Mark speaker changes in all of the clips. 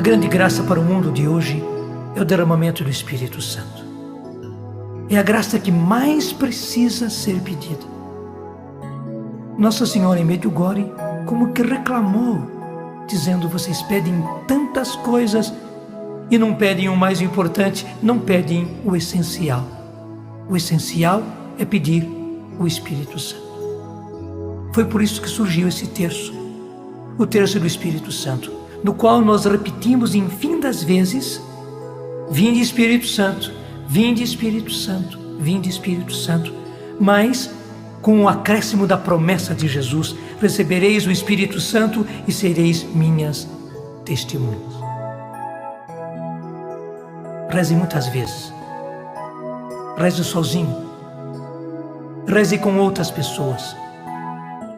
Speaker 1: grande graça para o mundo de hoje é o derramamento do Espírito Santo. É a graça que mais precisa ser pedida. Nossa Senhora em Medjugorje como que reclamou, dizendo: vocês pedem tantas coisas e não pedem o mais importante, não pedem o essencial. O essencial é pedir o Espírito Santo. Foi por isso que surgiu esse terço, o terço do Espírito Santo, no qual nós repetimos infinitas vezes: vinde Espírito Santo, vinde Espírito Santo, vinde Espírito Santo. Mas com o acréscimo da promessa de Jesus: recebereis o Espírito Santo e sereis minhas testemunhas. Reze muitas vezes. Reze sozinho. Reze com outras pessoas.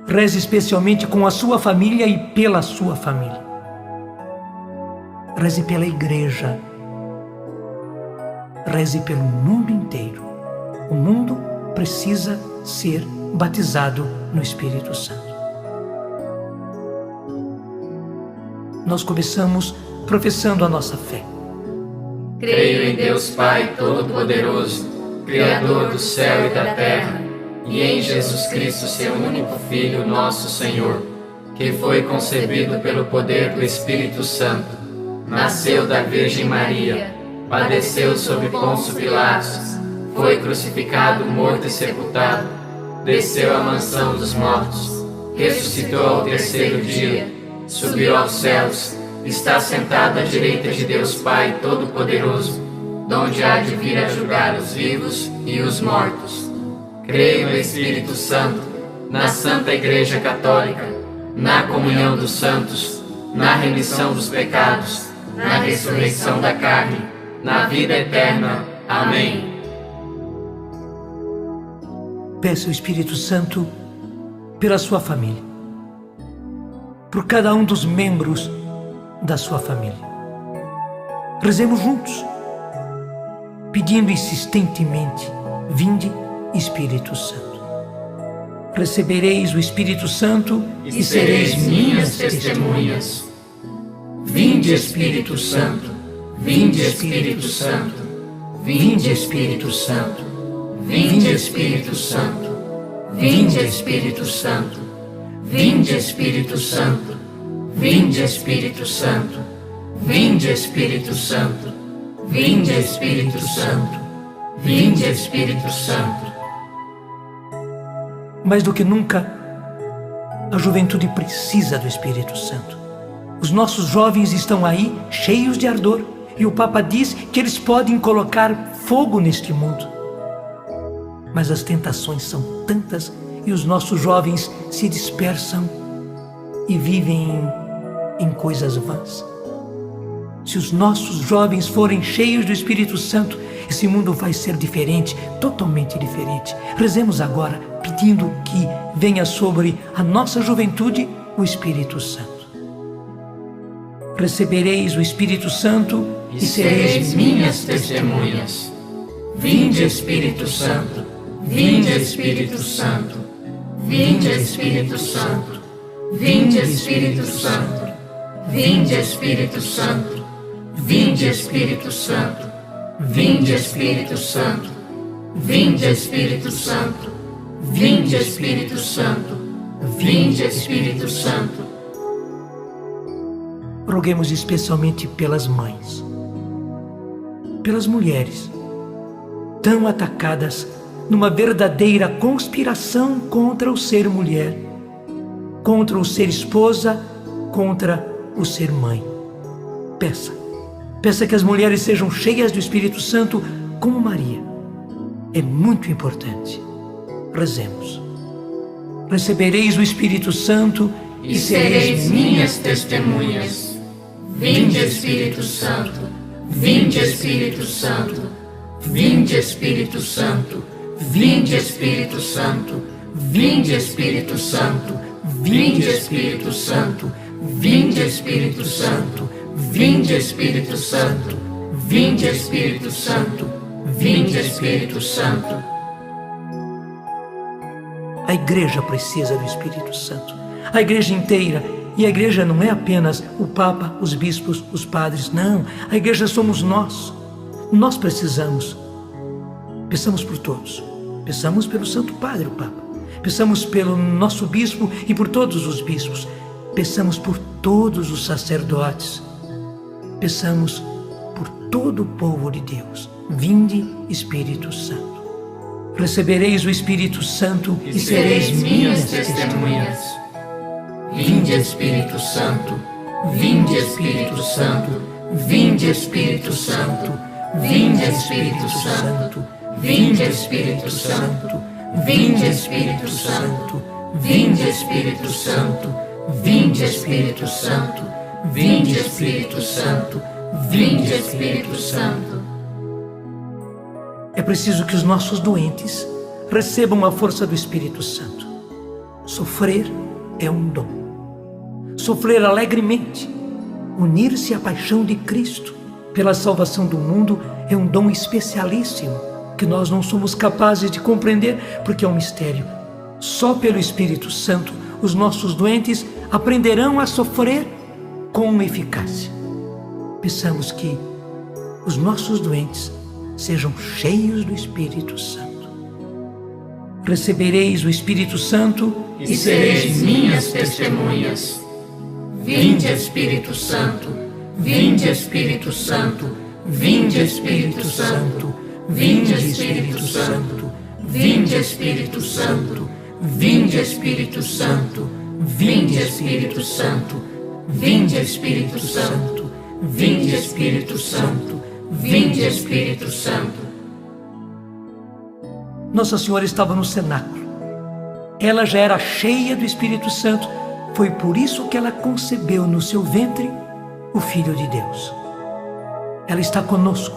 Speaker 1: Reze especialmente com a sua família e pela sua família. Reze pela igreja. Reze pelo mundo inteiro. O mundo precisa ser batizado no Espírito Santo. Nós começamos professando a nossa fé.
Speaker 2: Creio em Deus Pai Todo-Poderoso, Criador do céu e da terra, e em Jesus Cristo, seu único Filho, nosso Senhor, que foi concebido pelo poder do Espírito Santo, nasceu da Virgem Maria, padeceu sob Pôncio Pilatos, foi crucificado, morto e sepultado, desceu à mansão dos mortos, ressuscitou ao terceiro dia, subiu aos céus, está sentado à direita de Deus Pai Todo-Poderoso, donde há de vir a julgar os vivos e os mortos. Creio no Espírito Santo, na Santa Igreja Católica, na comunhão dos santos, na remissão dos pecados, na ressurreição da carne, na vida eterna. Amém.
Speaker 1: Peça o Espírito Santo pela sua família, por cada um dos membros da sua família. Rezemos juntos, pedindo insistentemente: vinde Espírito Santo. Recebereis o Espírito Santo e sereis minhas testemunhas. Vinde Espírito Santo, vinde Espírito Santo, vinde Espírito Santo, vinde Espírito Santo, vinde Espírito Santo, vinde Espírito Santo, vinde Espírito Santo, vinde Espírito Santo, vinde Espírito Santo, vinde Espírito Santo. Mais do que nunca, a juventude precisa do Espírito Santo. Os nossos jovens estão aí cheios de ardor, e o Papa diz que eles podem colocar fogo neste mundo. Mas as tentações são tantas e os nossos jovens se dispersam e vivem em coisas vãs. Se os nossos jovens forem cheios do Espírito Santo, esse mundo vai ser diferente, totalmente diferente. Rezemos agora, pedindo que venha sobre a nossa juventude o Espírito Santo. Recebereis o Espírito Santo
Speaker 2: e sereis minhas testemunhas. Vinde Espírito Santo, vinde Espírito Santo, vinde Espírito Santo, vinde Espírito Santo, vinde Espírito Santo, vinde Espírito Santo, vinde Espírito Santo, vinde Espírito Santo, vinde Espírito Santo, vinde Espírito Santo.
Speaker 1: Roguemos especialmente pelas mães, pelas mulheres, tão atacadas numa verdadeira conspiração contra o ser mulher, contra o ser esposa, contra o ser mãe. Peça que as mulheres sejam cheias do Espírito Santo como Maria. É muito importante. Rezemos. Recebereis o Espírito Santo
Speaker 2: e sereis minhas testemunhas. Vinde Espírito Santo, vinde Espírito Santo, vinde Espírito Santo, vinde Espírito Santo, vinde Espírito Santo, vinde Espírito Santo, vinde Espírito Santo, vinde Espírito Santo, vinde Espírito Santo, vinde Espírito Santo.
Speaker 1: A igreja precisa do Espírito Santo. A igreja inteira E a igreja não é apenas o Papa, os bispos, os padres, não. A igreja somos nós. Nós precisamos. Peçamos por todos. Peçamos pelo Santo Padre, o Papa. Peçamos pelo nosso bispo e por todos os bispos. Peçamos por todos os sacerdotes. Peçamos por todo o povo de Deus. Vinde, Espírito Santo. Recebereis o Espírito Santo e sereis minhas testemunhas.
Speaker 2: Vinde, Espírito Santo. Vinde, Espírito Santo. Vinde, Espírito Santo. Vinde, Espírito Santo. Vinde, Espírito Santo. Vinde, Espírito Santo. Vinde, Espírito Santo. Vinde, Espírito Santo. Vinde, Espírito Santo. Vinde, Espírito Santo.
Speaker 1: É preciso que os nossos doentes recebam a força do Espírito Santo. Sofrer é um dom. Sofrer alegremente, unir-se à paixão de Cristo pela salvação do mundo é um dom especialíssimo que nós não somos capazes de compreender porque é um mistério. Só pelo Espírito Santo os nossos doentes aprenderão a sofrer com eficácia. Peçamos que os nossos doentes sejam cheios do Espírito Santo. Recebereis o Espírito Santo
Speaker 2: e sereis minhas testemunhas. Vinde, Espírito Santo. Vinde, Espírito Santo. Vinde, Espírito Santo. Vinde, Espírito Santo. Vinde, Espírito Santo. Vinde, Espírito Santo. Vinde, Espírito Santo. Vinde, Espírito Santo. Vinde, Espírito Santo. Vinde, Espírito Santo.
Speaker 1: Nossa Senhora estava no cenáculo. Ela já era cheia do Espírito Santo. Foi por isso que ela concebeu no seu ventre o Filho de Deus. Ela está conosco.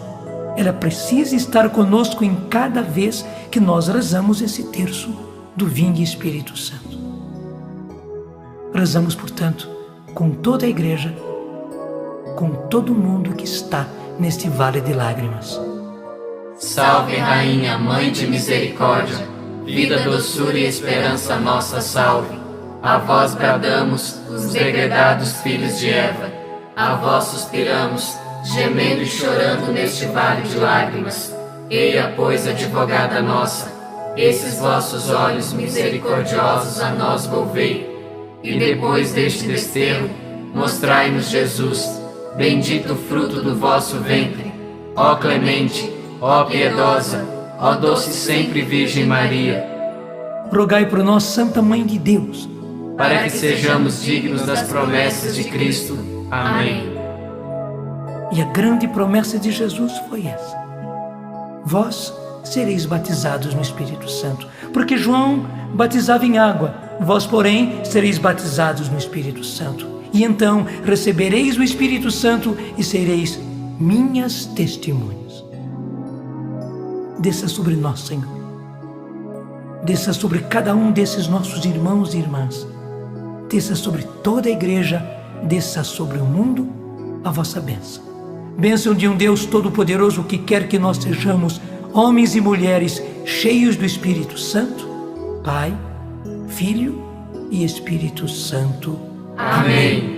Speaker 1: Ela precisa estar conosco em cada vez que nós rezamos esse terço do Vinde, Espírito Santo. Rezamos, portanto, com toda a igreja, com todo mundo que está neste vale de lágrimas.
Speaker 2: Salve, Rainha, Mãe de Misericórdia, vida, doçura e esperança nossa, salve. A vós bradamos, os degredados filhos de Eva. A vós suspiramos, gemendo e chorando neste vale de lágrimas. Eia, pois, advogada nossa, esses vossos olhos misericordiosos a nós volvei. E depois deste desterro, mostrai-nos Jesus, bendito o fruto do vosso ventre. Ó clemente, ó piedosa, ó doce sempre Virgem Maria,
Speaker 1: Rogai por nós, Santa Mãe de Deus,
Speaker 2: para que sejamos dignos das promessas de Cristo. Amém.
Speaker 1: E a grande promessa de Jesus foi essa: vós sereis batizados no Espírito Santo. Porque João batizava em água, vós, porém, sereis batizados no Espírito Santo. E então recebereis o Espírito Santo e sereis minhas testemunhas. Desça sobre nós, Senhor. Desça sobre cada um desses nossos irmãos e irmãs. Desça sobre toda a igreja. Desça sobre o mundo a vossa bênção. Bênção de um Deus Todo-Poderoso que quer que nós sejamos homens e mulheres cheios do Espírito Santo, Pai, Filho e Espírito Santo.
Speaker 2: Amém.